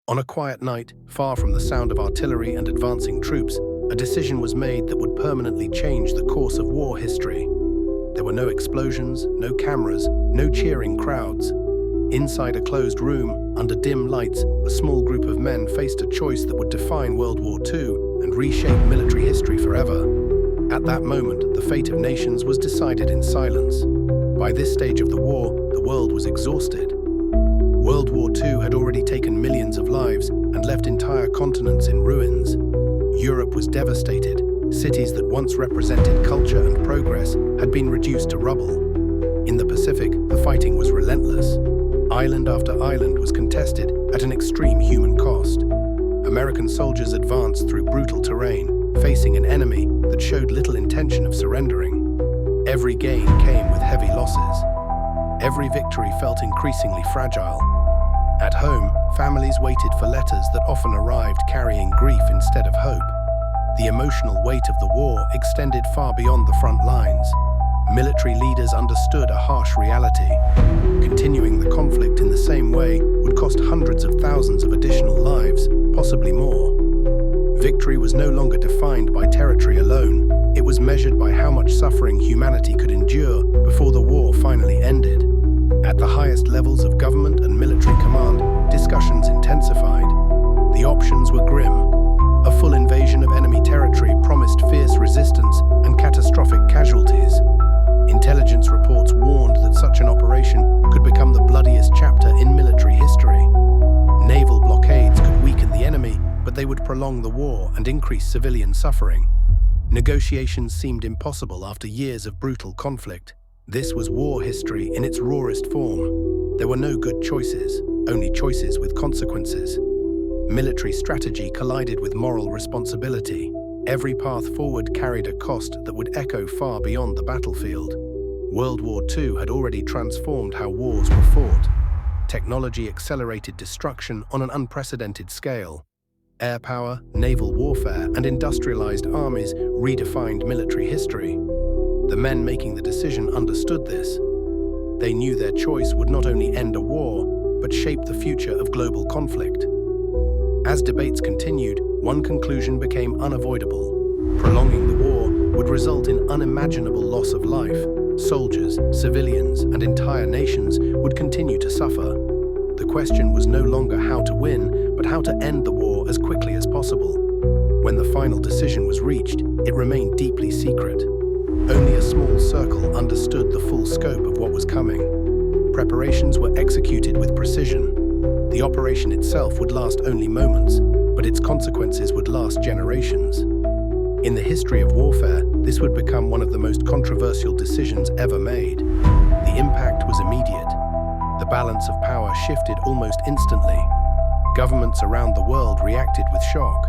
On a quiet night, far from the sound of artillery and advancing troops, a decision was made that would permanently change the course of war history. There were no explosions, no cameras, no cheering crowds. Inside a closed room, under dim lights, a small group of men faced a choice that would define World War II and reshape military history forever. At that moment, the fate of nations was decided in silence. By this stage of the war, the world was exhausted. World War II had already taken millions of lives and left entire continents in ruins. Europe was devastated. Cities that once represented culture and progress had been reduced to rubble. In the Pacific, the fighting was relentless. Island after island was contested at an extreme human cost. American soldiers advanced through brutal terrain, facing an enemy that showed little intention of surrendering. Every gain came with heavy losses. Every victory felt increasingly fragile. At home, families waited for letters that often arrived carrying grief instead of hope. The emotional weight of the war extended far beyond the front lines. Military leaders understood a harsh reality. Continuing the conflict in the same way would cost hundreds of thousands of additional lives, possibly more. Victory was no longer defined by territory alone. It was measured by how much suffering humanity could endure before the war finally ended. At the highest levels of government and military command, discussions intensified. The options were grim. A full invasion of enemy territory promised fierce resistance and catastrophic casualties. Intelligence reports warned that such an operation could become the bloodiest chapter in military history. Naval blockades could weaken the enemy, but they would prolong the war and increase civilian suffering. Negotiations seemed impossible after years of brutal conflict. This was war history in its rawest form. There were no good choices, only choices with consequences. Military strategy collided with moral responsibility. Every path forward carried a cost that would echo far beyond the battlefield. World War II had already transformed how wars were fought. Technology accelerated destruction on an unprecedented scale. Air power, naval warfare, and industrialized armies redefined military history. The men making the decision understood this. They knew their choice would not only end a war, but shape the future of global conflict. As debates continued, one conclusion became unavoidable. Prolonging the war would result in unimaginable loss of life. Soldiers, civilians, and entire nations would continue to suffer. The question was no longer how to win, but how to end the war as quickly as possible. When the final decision was reached, it remained deeply secret. Only a small circle understood the full scope of what was coming. Preparations were executed with precision. The operation itself would last only moments, but its consequences would last generations. In the history of warfare, this would become one of the most controversial decisions ever made. The impact was immediate. The balance of power shifted almost instantly. Governments around the world reacted with shock.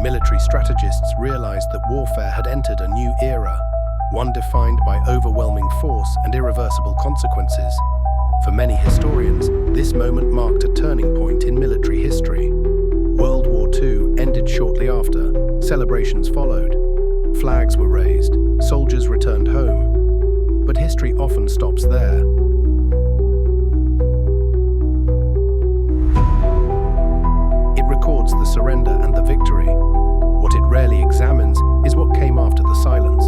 Military strategists realized that warfare had entered a new era, one defined by overwhelming force and irreversible consequences. For many historians, this moment marked a turning point in military history. World War II ended shortly after. Celebrations followed. Flags were raised. Soldiers returned home. But history often stops there. It records the surrender and the victory. What it rarely examines is what came after the silence.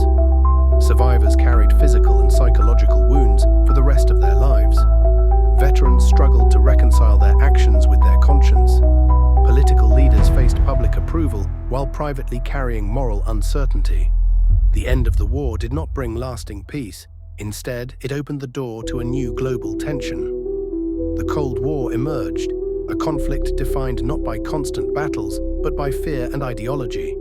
Survivors carried physical and psychological wounds for the rest of their lives. Veterans struggled to reconcile their actions with their conscience. Political leaders faced public approval while privately carrying moral uncertainty. The end of the war did not bring lasting peace. Instead, it opened the door to a new global tension. The Cold War emerged, a conflict defined not by constant battles, but by fear and ideology.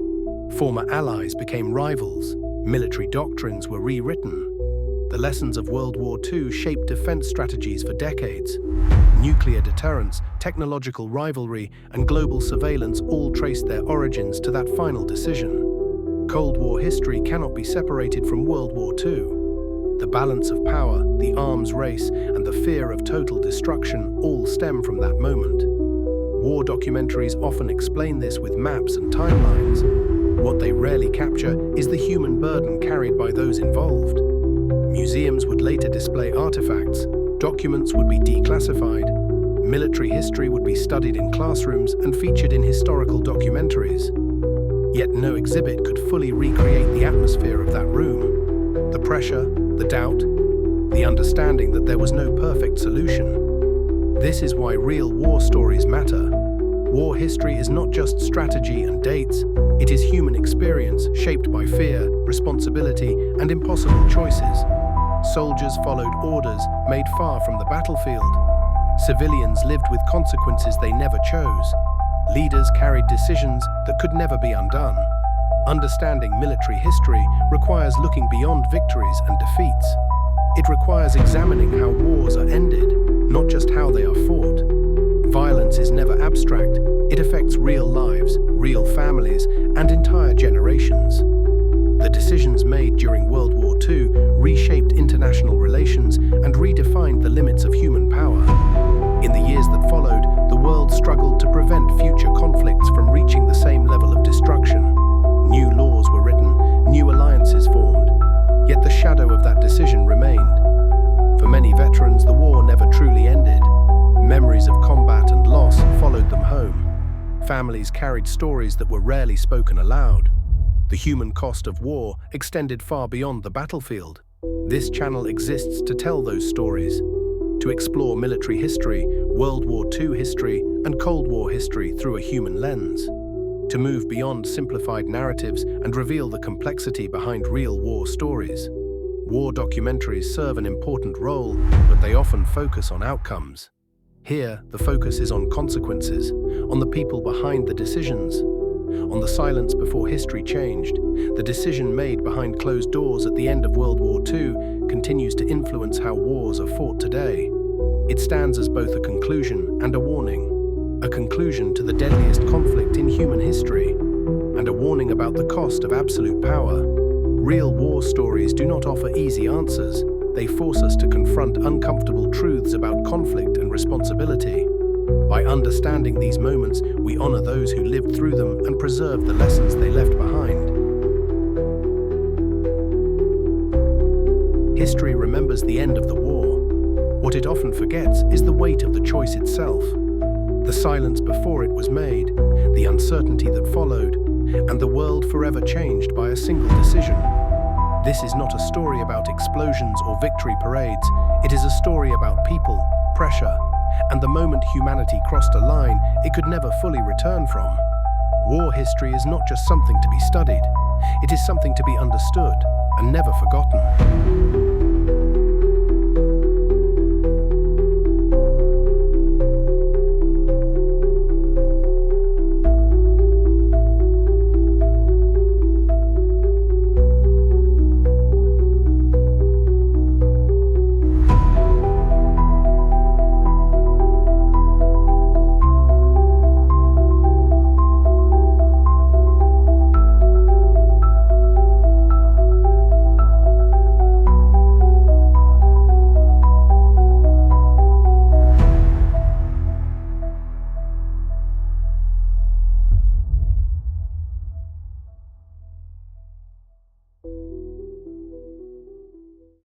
Former allies became rivals. Military doctrines were rewritten. The lessons of World War II shaped defense strategies for decades. Nuclear deterrence, technological rivalry, and global surveillance all traced their origins to that final decision. Cold War history cannot be separated from World War II. The balance of power, the arms race, and the fear of total destruction all stem from that moment. War documentaries often explain this with maps and timelines. What they rarely capture is the human burden carried by those involved. Museums would later display artifacts, documents would be declassified, Military history would be studied in classrooms and featured in historical documentaries. Yet no exhibit could fully recreate the atmosphere of that room. The pressure, the doubt, the understanding that there was no perfect solution. This is why real war stories matter. War history is not just strategy and dates, it is human experience shaped by fear, responsibility, and impossible choices. Soldiers followed orders made far from the battlefield. Civilians lived with consequences they never chose. Leaders carried decisions that could never be undone. Understanding military history requires looking beyond victories and defeats. It requires examining how wars are ended, not just how they are fought. Violence is never abstract. It affects real lives, real families, and entire generations. The decisions made during World War II reshaped international relations and redefined the limits of human power. In the years that followed, the world struggled to prevent future conflicts from reaching the same level of destruction. New laws were written, new alliances formed. Yet the shadow of that decision remained. For many veterans, the war never truly ended. Memories of combat and loss followed them home. Families carried stories that were rarely spoken aloud. The human cost of war extended far beyond the battlefield. This channel exists to tell those stories, to explore military history, World War II history, and Cold War history through a human lens, to move beyond simplified narratives and reveal the complexity behind real war stories. War documentaries serve an important role, but they often focus on outcomes. Here, the focus is on consequences, on the people behind the decisions, on the silence before history changed. The decision made behind closed doors at the end of World War II continues to influence how wars are fought today. It stands as both a conclusion and a warning. A conclusion to the deadliest conflict in human history, and a warning about the cost of absolute power. Real war stories do not offer easy answers. They force us to confront uncomfortable truths about conflict and responsibility. By understanding these moments, we honor those who lived through them and preserve the lessons they left behind. History remembers the end of the war. What it often forgets is the weight of the choice itself. The silence before it was made, the uncertainty that followed, and the world forever changed by a single decision. This is not a story about explosions or victory parades. It is a story about people, pressure, and the moment humanity crossed a line it could never fully return from. War history is not just something to be studied. It is something to be understood and never forgotten.